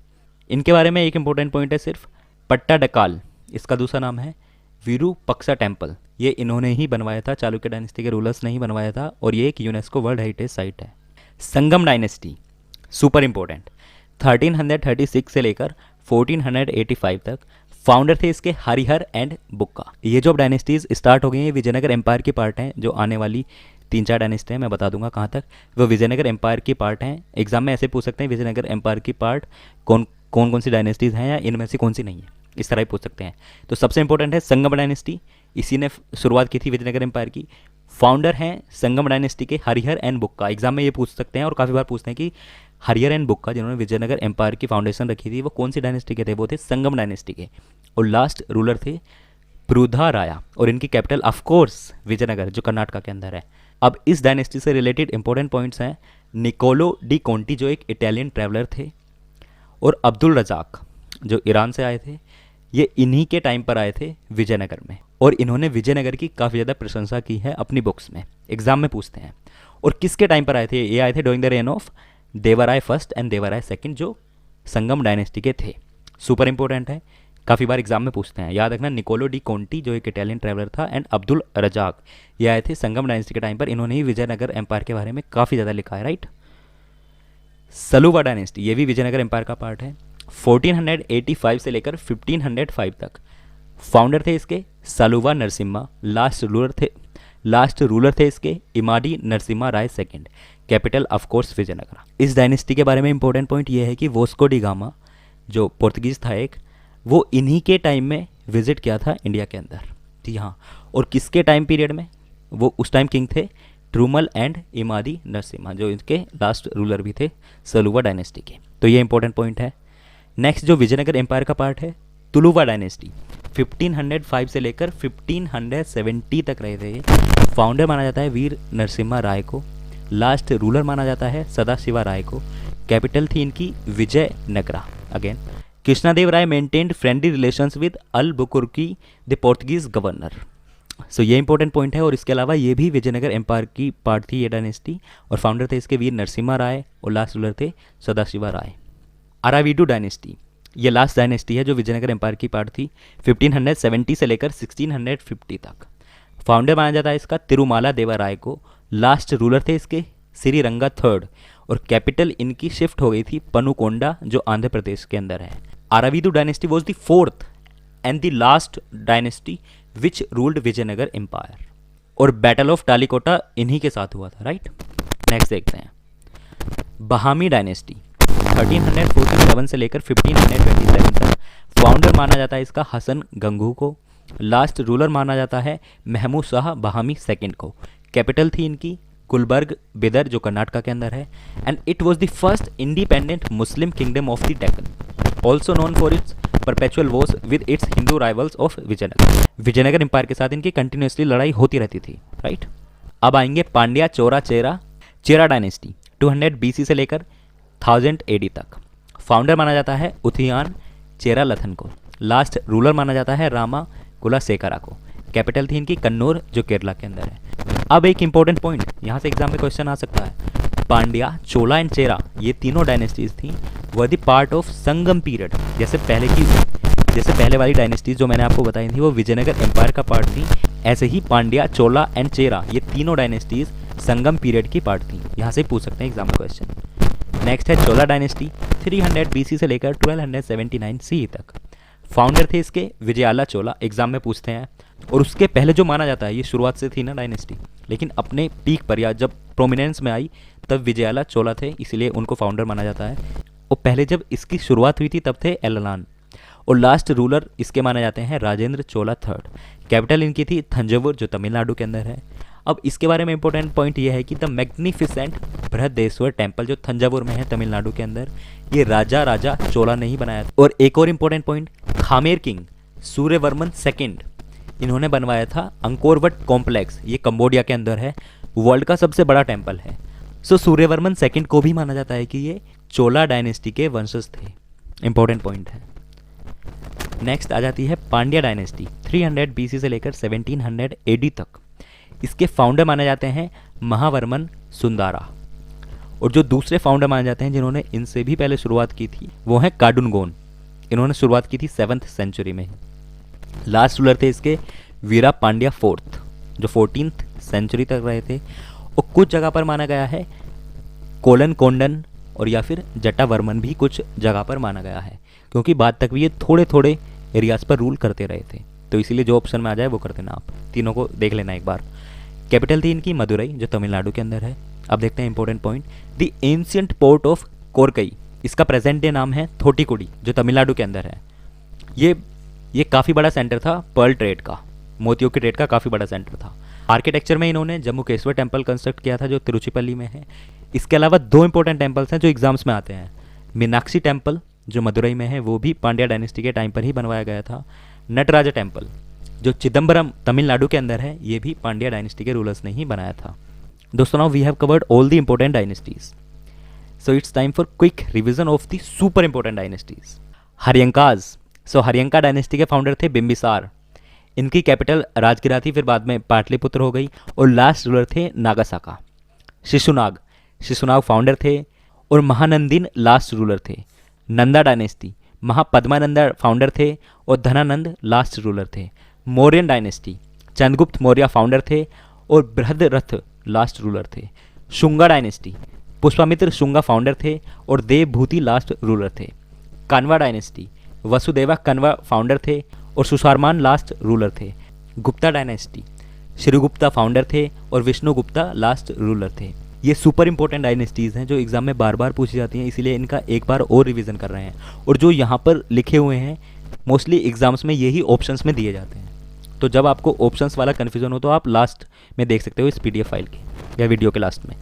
इनके बारे में एक इंपॉर्टेंट पॉइंट है सिर्फ, पट्टाडकाल इसका दूसरा नाम है, विरूपक्सा टेम्पल ये इन्होंने ही बनवाया था, चालुक्य डायनेस्टी के रूलर्स ने ही बनवाया था, और ये एक यूनेस्को वर्ल्ड हेरिटेज साइट है। संगम डायनेस्टी सुपर इंपॉर्टेंट, 1336 से लेकर 1485 तक। फाउंडर थे इसके हरिहर एंड बुक्का। ये जो डायनेस्टीज स्टार्ट हो गई हैं विजयनगर एम्पायर की पार्ट हैं, जो आने वाली 3-4 डायनेस्टी हैं मैं बता दूंगा कहाँ तक, वो विजयनगर एम्पायर की पार्ट हैं। एग्जाम में ऐसे पूछ सकते हैं विजयनगर एम्पायर की पार्ट कौन कौन सी डायनेस्टीज हैं या इनमें से कौन सी नहीं है, इस तरह ही पूछ सकते हैं। तो सबसे इंपॉर्टेंट है संगम डायनेस्टी, इसी ने शुरुआत की थी विजयनगर एम्पायर की। फाउंडर हैं संगम डायनेस्टी के हरिहर एंड बुक्का। एग्जाम में ये पूछ सकते हैं और काफ़ी बार पूछते हैं कि हरिहर एंड बुक्का जिन्होंने विजयनगर एम्पायर की फाउंडेशन रखी थी वो कौन सी डायनेस्टी के थे, वो थे संगम डायनेस्टी के। और लास्ट रूलर थे पृथ्वीराया, और इनकी कैपिटल ऑफ कोर्स विजयनगर जो कर्नाटका के अंदर है। अब इस डायनेस्टी से रिलेटेड इंपॉर्टेंट पॉइंट्स हैं, निकोलो डी कोंटी जो एक इटालियन ट्रैवलर थे, और अब्दुल रजाक जो ईरान से आए थे, ये इन्हीं के टाइम पर आए थे विजयनगर में, और इन्होंने विजयनगर की काफ़ी ज़्यादा प्रशंसा की है अपनी बुक्स में, एग्जाम में पूछते हैं। और किसके टाइम पर आए थे ये? आए थे during the rain of Devaraya first and Devaraya second जो संगम डायनेस्टी के थे। सुपर इंपॉर्टेंट है, काफ़ी बार एग्जाम में पूछते हैं, याद रखना। निकोलो डी कोंटी जो एक इटालियन ट्रैवलर था एंड अब्दुल रजाक ये आए थे संगम डायनेस्टी के टाइम पर, इन्होंने ही विजयनगर एम्पायर के बारे में काफ़ी ज़्यादा लिखा है, राइट। सलुवा डायनेस्टी ये भी विजयनगर एम्पायर का पार्ट है, 1485 से लेकर 1505 तक। फाउंडर थे इसके सलुवा नरसिम्हा, लास्ट रूलर थे इसके Immadi Narasimha Raya second. Capital of course Vijayanagar. इस डायनेस्टी के बारे में इंपॉर्टेंट पॉइंट ये है कि वोस्को डी गामा जो पोर्तुगीज था एक, वो इन्हीं के टाइम में विजिट किया था इंडिया के अंदर। जी हाँ, और किसके टाइम पीरियड में? वो उस टाइम किंग थे ट्रूमल एंड इमादी नरसिम्हा जो इनके लास्ट रूलर भी थे सलुवा डायनेस्टी के। तो ये इंपॉर्टेंट पॉइंट है। नेक्स्ट जो विजयनगर एम्पायर का पार्ट है तुलुवा डायनेस्टी, 1505 से लेकर 1570 तक रहे थे। फाउंडर माना जाता है वीर नरसिम्हा राय को, लास्ट रूलर माना जाता है सदाशिवा राय को। कैपिटल थी इनकी Vijayanagara. Again Krishnadeva Raya maintained friendly relations with Albuquerque the Portuguese governor. So ये इंपॉर्टेंट पॉइंट है। और इसके अलावा ये भी विजयनगर एम्पायर की पार्ट थी ये डायनेस्टी, और फाउंडर थे इसके वीर नरसिम्हा राय और लास्ट रूलर थे सदाशिवा राय। अराविडू डायनेस्टी ये लास्ट डायनेस्टी है जो विजयनगर एम्पायर की पार्ट थी, 1570 से लेकर 1650 तक। फाउंडर माना जाता है इसका तिरुमाला देवा राय को, लास्ट रूलर थे इसके श्रीरंगा थर्ड, और कैपिटल इनकी शिफ्ट हो गई थी पनुकोंडा जो आंध्र प्रदेश के अंदर है। Aravidu dynasty was the fourth and the last dynasty which ruled Vijayanagar empire, और बैटल ऑफ टालीकोटा इन्हीं के साथ हुआ था, राइट। नेक्स्ट देखते हैं बहामी डायनेस्टी, 1347 से लेकर 1527 तक। फाउंडर माना जाता है इसका हसन गंगू को, लास्ट रूलर माना जाता है महमूद शाह बहामी सेकंड को। कैपिटल थी इनकी गुलबर्ग बिदर जो कर्नाटका के अंदर है, and it was the first independent Muslim kingdom of the Deccan, also known for its perpetual wars with its Hindu rivals of Vijayanagar. Vijayanagar empire के साथ इनकी कंटिन्यूसली लड़ाई होती रहती थी, राइट। अब आएंगे पांड्या चोरा चेरा डायनेस्टी, 200 BC से लेकर 1000 AD तक। फाउंडर माना जाता है उथियान चेरा लथन को, लास्ट रूलर माना जाता है रामा कुलासेकरा को। कैपिटल थी इनकी कन्नौर जो केरला के अंदर है। अब एक इंपॉर्टेंट पॉइंट यहाँ से एग्जाम में क्वेश्चन आ सकता है, पांड्या चोला एंड चेरा ये तीनों डायनेस्टीज थी were the part of Sangam period. जैसे पहले वाली डायनेस्टीज जो मैंने आपको बताई थी वो विजयनगर एम्पायर का पार्ट थी, ऐसे ही पांड्या चोला एंड चेरा ये तीनों डायनेस्टीज संगम पीरियड की पार्ट थी। यहाँ से पूछ सकते हैं एग्जाम क्वेश्चन। नेक्स्ट है चोला डायनेस्टी, 300 BC से लेकर 1279 CE तक। फाउंडर थे इसके विजयाला चोला, एग्जाम में पूछते हैं। और उसके पहले जो माना जाता है, ये शुरुआत से थी ना डायनेस्टी, लेकिन अपने पीक पर या जब प्रोमिनेंस में आई तब विजयाला चोला थे, इसलिए उनको फाउंडर माना जाता है। और पहले जब इसकी शुरुआत हुई थी तब थे एललान, और लास्ट रूलर इसके माने जाते हैं राजेंद्र चोला थर्ड। कैपिटल इनकी थी थंजावुर जो तमिलनाडु के अंदर है। अब इसके बारे में इंपॉर्टेंट पॉइंट ये है कि द मैग्निफिसेंट बृहदेश्वर टेम्पल जो थंजावुर में है तमिलनाडु के अंदर, ये राजा चोला ने ही बनाया था। और एक और important point, Khmer king Suryavarman second इन्होंने बनवाया था अंकोरवट कॉम्प्लेक्स, ये कंबोडिया के अंदर है, वर्ल्ड का सबसे बड़ा टेम्पल है। सो सूर्यवर्मन सेकंड को भी माना जाता है कि ये चोला डायनेस्टी के वंशज थे। इंपॉर्टेंट पॉइंट है। नेक्स्ट आ जाती है पांड्या डायनेस्टी, 300 BC से लेकर 1700 AD तक। इसके फाउंडर माने जाते हैं महावर्मन सुंदारा, और जो दूसरे फाउंडर माने जाते हैं जिन्होंने इनसे भी पहले शुरुआत की थी वो हैं काडुनगोन। इन्होंने शुरुआत की थी 7th सेंचुरी में। लास्ट रूलर थे इसके वीरा पांड्या फोर्थ, जो 14th सेंचुरी तक रहे थे। और कुछ जगह पर माना गया है कोलन कोंडन और या फिर जटावर्मन भी कुछ जगह पर माना गया है, क्योंकि बाद तक भी ये थोड़े थोड़े एरियाज पर रूल करते रहे थे। तो इसीलिए जो ऑप्शन में आ जाए वो कर देना, आप तीनों को देख लेना एक बार। कैपिटल थी इनकी मदुरई, जो तमिलनाडु के अंदर है। अब देखते हैं important point, the ancient port of Korkai, इसका प्रेजेंट डे नाम है थोटिकुडी, जो तमिलनाडु के अंदर है। ये काफ़ी बड़ा सेंटर था पर्ल ट्रेड का, मोतियों के ट्रेड का काफ़ी बड़ा सेंटर था। आर्किटेक्चर में इन्होंने जम्मूकेश्वर टेम्पल कंस्ट्रक्ट किया था जो तिरुचिपल्ली में है। इसके अलावा 2 इंपॉर्टेंट टेम्पल्स हैं जो एग्जाम्स में आते हैं। मीनाक्षी टेम्पल जो मदुरई में है, वो भी पांड्या डायनेस्टी के टाइम पर ही बनवाया गया था। नटराजा टेम्पल जो चिदम्बरम तमिलनाडु के अंदर है, ये भी पांड्या डायनेस्टी के रूलर्स ने ही बनाया था। दोस्तों, now we have covered all the important dynasties, so it's time for quick revision of the super important dynasties. Haryankas, so Haryanka dynasty के फाउंडर थे बिंबिसार। इनकी कैपिटल राजगिरा थी, फिर बाद में पाटलिपुत्र हो गई, और लास्ट रूलर थे नागासाका। शिशुनाग फाउंडर थे और महानंदिन लास्ट रूलर थे। नंदा डायनेस्टी, महापद्मानंदा फाउंडर थे और धनानंद लास्ट रूलर थे। मौर्यन डायनेस्टी, चंद्रगुप्त मौर्य फाउंडर थे और बृहद्रथ लास्ट रूलर थे। शुंगा डायनेस्टी, पुष्पामित्र शुंगा फाउंडर थे और देवभूति लास्ट रूलर थे। कन्वा डायनेस्टी, वसुदेवा कन्वा फाउंडर थे और सुशारमान लास्ट रूलर थे। गुप्ता डायनेस्टी, श्रीगुप्ता फाउंडर थे और विष्णुगुप्ता लास्ट रूलर थे। ये सुपर इंपॉर्टेंट डायनेस्टीज़ हैं जो एग्जाम में बार बार पूछी जाती हैं, इसीलिए इनका एक बार और रिवीजन कर रहे हैं। और जो यहाँ पर लिखे हुए हैं मोस्टली एग्जाम्स में यही ऑप्शंस में दिए जाते हैं। तो जब आपको ऑप्शंस वाला कन्फ्यूजन हो तो आप लास्ट में देख सकते हो इस PDF फाइल के या वीडियो के लास्ट में।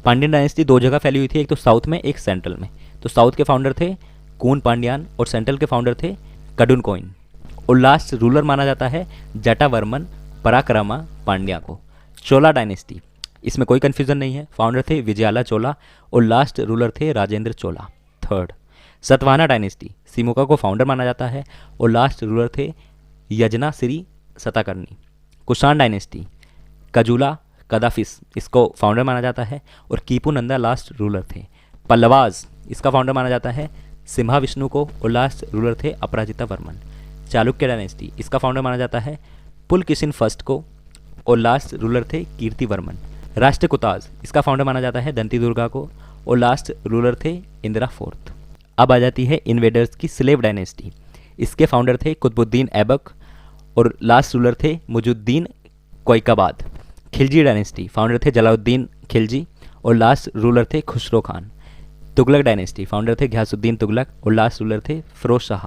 पांड्यन डायनेस्टी 2 जगह फैली हुई थी, एक तो साउथ में एक सेंट्रल में। तो साउथ के फाउंडर थे कून पांड्यान और सेंट्रल के फाउंडर थे कडुनकोइन। और लास्ट रूलर माना जाता है जटावर्मन पराक्रमा पांड्या को। चोला डायनेस्टी, इसमें कोई कन्फ्यूजन नहीं है, फाउंडर थे विजयाला चोला और लास्ट रूलर थे राजेंद्र चोला थर्ड। सतवाहना डायनेस्टी, सिमुका को फाउंडर माना जाता है और लास्ट रूलर थे यजना श्री सताकर्णी। कुषाण डायनेस्टी, कजुला कदाफिस इसको फाउंडर माना जाता है और कीपू नंदा लास्ट रूलर थे। पल्लवाज, इसका फाउंडर माना जाता है सिम्हा विष्णु को और लास्ट रूलर थे अपराजिता वर्मन। चालुक्य डायनेस्टी, इसका फाउंडर माना जाता है पुलकिशिन फर्स्ट को और लास्ट रूलर थे कीर्ति वर्मन। राष्ट्रकूताज, इसका फाउंडर माना जाता है दंती दुर्गा को और लास्ट रूलर थे इंदिरा फोर्थ। अब आ जाती है इन्वेडर्स की स्लेव डायनेस्टी। इसके फाउंडर थे कुतुबुद्दीन ऐबक और लास्ट रूलर थे मुजुद्दीन कोयकाबाद। खिलजी डायनेस्टी, फाउंडर थे जलालुद्दीन खिलजी और लास्ट रूलर थे खुसरो खान। तुगलक डायनेस्टी, फाउंडर थे घियासुद्दीन तुगलक और लास्ट रूलर थे फिरोज शाह।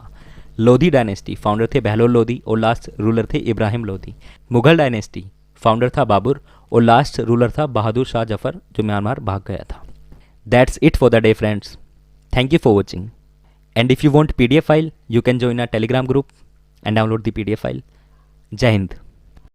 लोधी डायनेस्टी, फाउंडर थे बहलोल लोधी और लास्ट रूलर थे इब्राहिम लोधी। मुगल डायनेस्टी, फाउंडर था बाबर और लास्ट रूलर था बहादुर शाह जफर जो म्यांमार भाग गया था। That's it for the day friends, thank you for watching, and if you want PDF file you can join our Telegram group and download the PDF file. Jai Hind.